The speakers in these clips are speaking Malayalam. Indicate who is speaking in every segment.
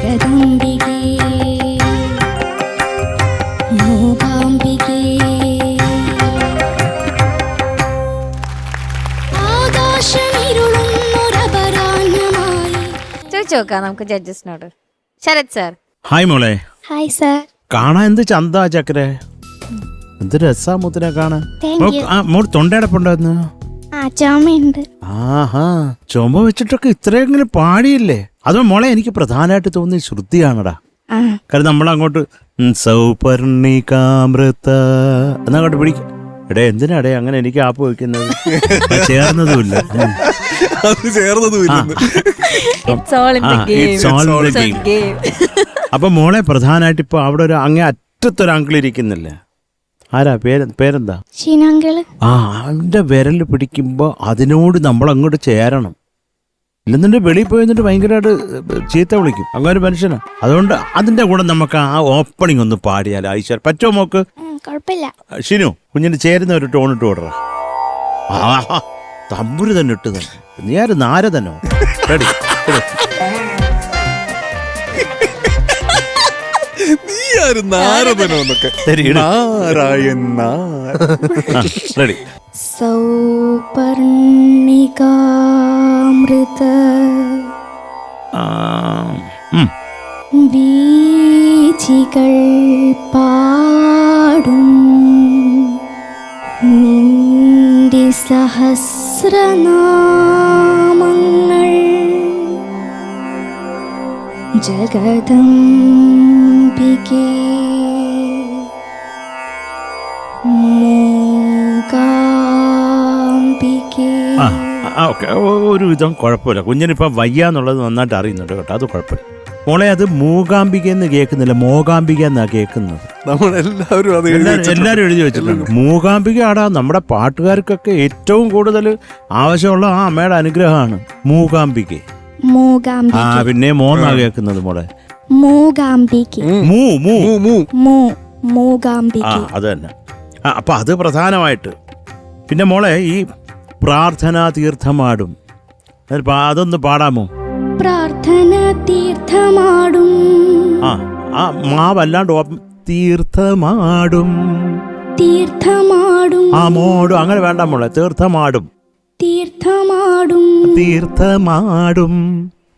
Speaker 1: ജഗദംബികേ മൂകാംബികേ ആകാശമിരുളുന്നൊരപരാഹ്നമായി.
Speaker 2: ചോദിച്ചു നോക്കാം നമുക്ക് ജഡ്ജസിനോട്. ശരത് സാർ.
Speaker 3: ഹായ് മോളെ.
Speaker 1: Hi sir.
Speaker 3: കാണാൻ എന്ത് ചന്താ ചക്കരെ, എന്ത് രസാ മുത്തിനെ കാണാൻ.
Speaker 1: Thank you.
Speaker 3: മോൾ തൊണ്ടയടപ്പുണ്ടായിരുന്നു.
Speaker 1: ആ ചുമയുണ്ട്.
Speaker 3: ആഹാ, ചുമ വെച്ചിട്ടൊക്കെ ഇത്രയെങ്കിലും പാടിയില്ലേ? അതോ മോളെ എനിക്ക് പ്രധാനമായിട്ട് തോന്നിയ ശ്രുതിയാണടാ. കാരണം നമ്മളങ്ങോട്ട് സൗപർണികാമൃത എന്നങ്ങോട്ട് പിടിക്ക. എടേ എന്തിനാടേ അങ്ങനെ എനിക്ക് ആപ്പ് വെക്കുന്നത്? ചേർന്നതുമില്ല. അപ്പൊ മോളെ പ്രധാനമായിട്ട് ഇപ്പൊ അവിടെ ഒരു അങ്ങേ അറ്റത്തൊരു അങ്കിൾ ഇരിക്കുന്നില്ലേ? ആരാ പേരെന്താ?
Speaker 1: ഷീനാങ്കിള്.
Speaker 3: അവന്റെ വിരൽ പിടിക്കുമ്പോ അതിനോട് നമ്മൾ അങ്ങോട്ട് ചേരണം. ഇല്ലെന്നുണ്ടെ വെളിയിൽ പോയി എന്നിട്ട് ഭയങ്കരമായിട്ട് ചീത്ത വിളിക്കും. അങ്ങനെ ഒരു മനുഷ്യനാ. അതുകൊണ്ട് അതിന്റെ കൂടെ നമുക്ക് ആ ഓപ്പണിംഗ് ഒന്ന് പാടിയാലോ? ഐശ്വര്യ പറ്റുമോ മോക്ക്?
Speaker 1: കുഴപ്പമില്ല.
Speaker 3: ഷിനു കുഞ്ഞിന് ചേരുന്ന ഒരു ടോൺ ഇട്ട് വിടറ. തമ്പുരു തന്നെ ഇട്ട് തന്നെ. നീ ആര് നാര തന്നെ? റെഡി? റെഡി?
Speaker 1: സൗപർണികാമൃത വീചികൾ പാടും നിന്റെ സഹസ്രനാമങ്ങൾ ജഗദംബികേ മൂകാംബികേ.
Speaker 3: ഒരു വിധം കുഴപ്പമില്ല. കുഞ്ഞിനിപ്പം വയ്യാന്നുള്ളത് നന്നായിട്ട് അറിയുന്നുണ്ട് കേട്ടോ, അത് കുഴപ്പമില്ല. മോളെ അത് മൂകാംബിക എന്ന് കേൾക്കുന്നില്ല, മോകാംബിക എന്നാ കേൾക്കുന്നത്. എല്ലാരും എഴുതി വെച്ചിട്ടുണ്ട്. മൂകാംബിക ആടാ നമ്മുടെ പാട്ടുകാർക്കൊക്കെ ഏറ്റവും കൂടുതൽ ആവശ്യമുള്ള ആ അമ്മയുടെ അനുഗ്രഹമാണ് മൂകാംബിക.
Speaker 1: മൂകാംബിക.
Speaker 3: പിന്നെ മോന്നാ കേൾക്കുന്നത് മോളെ.
Speaker 1: മൂകാംബിക. മൂകാംബിക.
Speaker 3: അത് തന്നെ. അപ്പൊ അത് പ്രധാനമായിട്ട്. പിന്നെ മോളെ ഈ പ്രാർത്ഥനാ തീർത്ഥമാടും അതൊന്ന് പാടാമോ?
Speaker 1: പ്രാർത്ഥന തീർത്ഥമാടും.
Speaker 3: മാവല്ലാണ്ട് തീർത്ഥമാടും.
Speaker 1: തീർത്ഥമാടും.
Speaker 3: മോടും അങ്ങനെ വേണ്ട മോളെ. തീർത്ഥമാടും.
Speaker 1: തീർത്ഥമാടും.
Speaker 3: തീർത്ഥമാടും.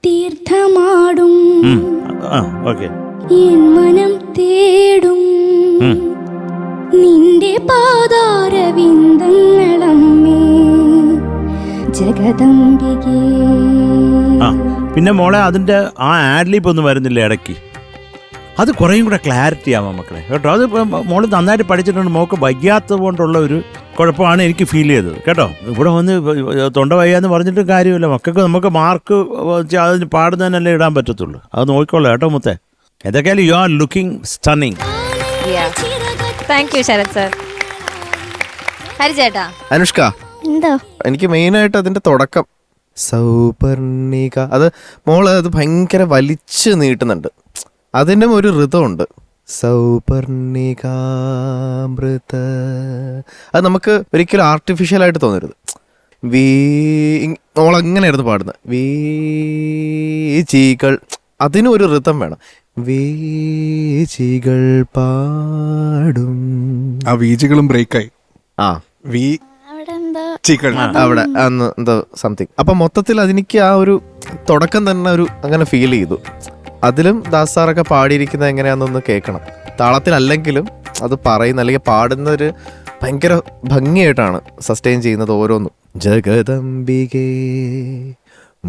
Speaker 1: തീർത്ഥമാടും.
Speaker 3: ഓക്കെ.
Speaker 1: എൻ മനം തേടും നിന്റെ പാദാരവിന്ദങ്ങളമ്മേ ജഗദംബികേ.
Speaker 3: പിന്നെ മോളെ അതിന്റെ ആ ആഡ്ലിപ്പ് ഒന്നും വരുന്നില്ല ഇടയ്ക്ക്. അത് കുറേയും കൂടെ ക്ലാരിറ്റി ആവാം മക്കളെ കേട്ടോ. അത് മോള് നന്നായിട്ട് പഠിച്ചിട്ടുണ്ട്. മോക്ക് വയ്യാത്തത് കൊണ്ടുള്ള ഒരു കുഴപ്പമാണ് എനിക്ക് ഫീൽ ചെയ്തത് കേട്ടോ. ഇവിടെ വന്ന് തൊണ്ട വയ്യാന്ന് പറഞ്ഞിട്ട് കാര്യമില്ല. മക്കൾക്ക് നമുക്ക് മാർക്ക് അതിന് പാടുന്നതിനല്ലേ ഇടാൻ പറ്റത്തുള്ളൂ. അത് നോക്കിക്കോളാം കേട്ടോ മുത്തേ. ഏതൊക്കെയാലും you are looking stunning.
Speaker 2: Thank you Sharath sir. ഹരിചേട്ടാ.
Speaker 4: അനുഷ്ക,
Speaker 1: എന്തോ
Speaker 4: എനിക്ക് മെയിനായിട്ട് അതിന്റെ തുടക്കം സൗപർണിക, അത് മോള് അത് ഭയങ്കര വലിച്ചു നീട്ടുന്നുണ്ട്. അതിൻ്റെ ഒരു ഋതമുണ്ട്. സൗപർണികാമൃത. അത് നമുക്ക് ഒരിക്കലും ആർട്ടിഫിഷ്യലായിട്ട് തോന്നരുത്. മോളങ്ങനെയായിരുന്നു പാടുന്നത്. വീചികൾ, അതിനും ഒരു ഋതം വേണം. വീചികൾ പാടും.
Speaker 5: ആ വീചികളും ബ്രേക്കായി.
Speaker 4: അവിടെ അന്ന് എന്തോ സംതിങ്. അപ്പൊ മൊത്തത്തിൽ അതെനിക്ക് ആ ഒരു തുടക്കം തന്നെ ഒരു അങ്ങനെ ഫീൽ ചെയ്തു. അതിലും ദാസ് സാറൊക്കെ പാടിയിരിക്കുന്നത് എങ്ങനെയാണെന്നൊന്ന് കേൾക്കണം. താളത്തിലല്ലെങ്കിലും അത് പറയുന്ന അല്ലെങ്കിൽ പാടുന്ന ഒരു ഭയങ്കര ഭംഗിയായിട്ടാണ് സസ്റ്റെയിൻ ചെയ്യുന്നത് ഓരോന്നും. ജഗദംബികേ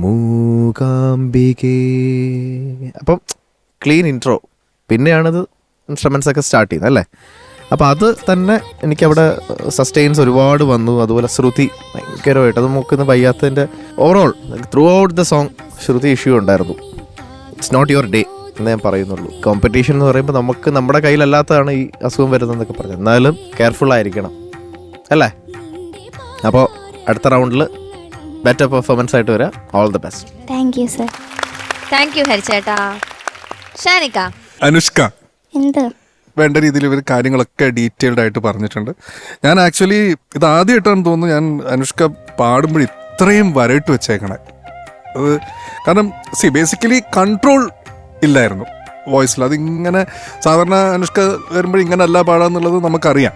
Speaker 4: മൂകാംബികേ. അപ്പം ക്ലീൻ ഇൻട്രോ. പിന്നെയാണത് ഇൻസ്ട്രുമെന്റ്സ് ഒക്കെ സ്റ്റാർട്ട് ചെയ്യുന്നത് അല്ലേ. അപ്പം അത് തന്നെ എനിക്കവിടെ സസ്റ്റെയിൻസ് ഒരുപാട് വന്നു. അതുപോലെ ശ്രുതി ഭയങ്കരമായിട്ട് അത് നോക്കുന്ന വയ്യാത്തതിൻ്റെ overall throughout the song ശ്രുതി ഇഷ്യൂ ഉണ്ടായിരുന്നു. ഇറ്റ്സ് നോട്ട് യുവർ ഡേ എന്ന് ഞാൻ പറയുന്നുള്ളൂ. കോമ്പറ്റീഷൻ എന്ന് പറയുമ്പോൾ നമുക്ക് നമ്മുടെ കയ്യിലല്ലാത്തതാണ് ഈ അസുഖം വരുന്നതെന്നൊക്കെ പറഞ്ഞു. എന്നാലും കെയർഫുൾ ആയിരിക്കണം അല്ലേ. അപ്പോൾ അടുത്ത റൗണ്ടിൽ ബെറ്റർ പെർഫോമൻസ് ആയിട്ട് വരാം. All the best.
Speaker 1: Thank you sir.
Speaker 2: Thank you ഹരിചേട്ടാ. ഷാനിക.
Speaker 5: അനുഷ്ക,
Speaker 1: എന്തോ
Speaker 5: വേണ്ട രീതിയിൽ ഇവർ കാര്യങ്ങളൊക്കെ ഡീറ്റെയിൽഡ് ആയിട്ട് പറഞ്ഞിട്ടുണ്ട്. ഞാൻ ആക്ച്വലി ഇത് ആദ്യമായിട്ടാണ് തോന്നുന്നു ഞാൻ അനുഷ്ക പാടുമ്പോൾ ഇത്രയും വരയിട്ട് വെച്ചേക്കണേ. അത് കാരണം ബേസിക്കലി കൺട്രോൾ ഇല്ലായിരുന്നു വോയിസിൽ. അതിങ്ങനെ സാധാരണ അനുഷ്ക വരുമ്പോൾ ഇങ്ങനെ അല്ല പാടാന്നുള്ളത് നമുക്കറിയാം.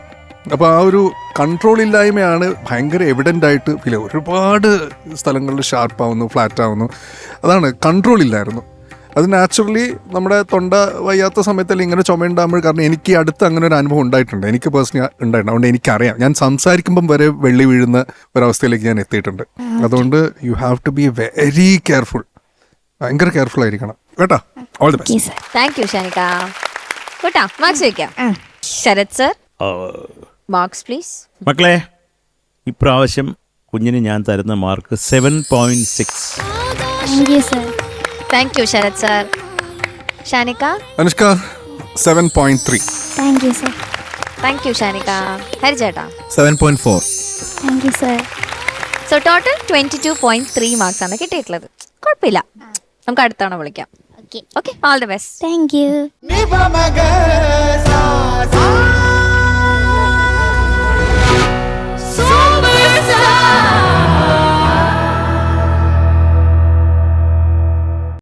Speaker 5: അപ്പോൾ ആ ഒരു കൺട്രോൾ ഇല്ലായ്മയാണ് ഭയങ്കര എവിഡൻ്റ് ആയിട്ട് ഫീൽ ചെയ്യുക. ഒരുപാട് സ്ഥലങ്ങളിൽ ഷാർപ്പാവുന്നു, ഫ്ലാറ്റ് ആവുന്നു. അതാണ്, കൺട്രോൾ ഇല്ലായിരുന്നു. അത് നാച്ചുറലി നമ്മുടെ തൊണ്ട വയ്യാത്ത സമയത്തല്ല ഇങ്ങനെ ചുമയുണ്ടാകുമ്പോൾ. കാരണം എനിക്ക് അടുത്ത് അങ്ങനെ ഒരു അനുഭവം ഉണ്ടായിട്ടുണ്ട്, എനിക്ക് പേഴ്സണലി ഉണ്ടായിട്ടുണ്ട്. അതുകൊണ്ട് എനിക്കറിയാം, ഞാൻ സംസാരിക്കുമ്പം വരെ വെള്ളി വീഴുന്ന ഒരവസ്ഥയിലേക്ക് ഞാൻ എത്തിയിട്ടുണ്ട്. അതുകൊണ്ട് you have to be very careful, ഭയങ്കര കെയർഫുൾ ആയിരിക്കണം കേട്ടോ. All the
Speaker 1: okay
Speaker 5: best.
Speaker 1: Sir.
Speaker 2: Thank you Shanika. കൂട്ടാ മാർക്സ് ചോദിക്കാം. Sharath sir, marks please.
Speaker 3: മക്കളെ, ഇപ്രാവശ്യം കുഞ്ഞിന് ഞാൻ തരുന്ന mark 7.6.
Speaker 1: Thank you sir.
Speaker 2: Thank you Sharath sir. Shanika.
Speaker 5: Anushka 7.3.
Speaker 1: Thank you sir.
Speaker 2: Thank you Shanika. ഹരിചേട്ടാ.
Speaker 4: 7.4.
Speaker 1: Thank you sir.
Speaker 2: So total 22.3 marks ആണ് കിട്ടിയിട്ടുള്ളത്. കുഴപ്പമില്ല, നമുക്ക് അടുത്ത തവണ വിളിക്കാം.
Speaker 1: Okay.
Speaker 2: Okay, all the best.
Speaker 1: Thank U.
Speaker 6: Ni pa maga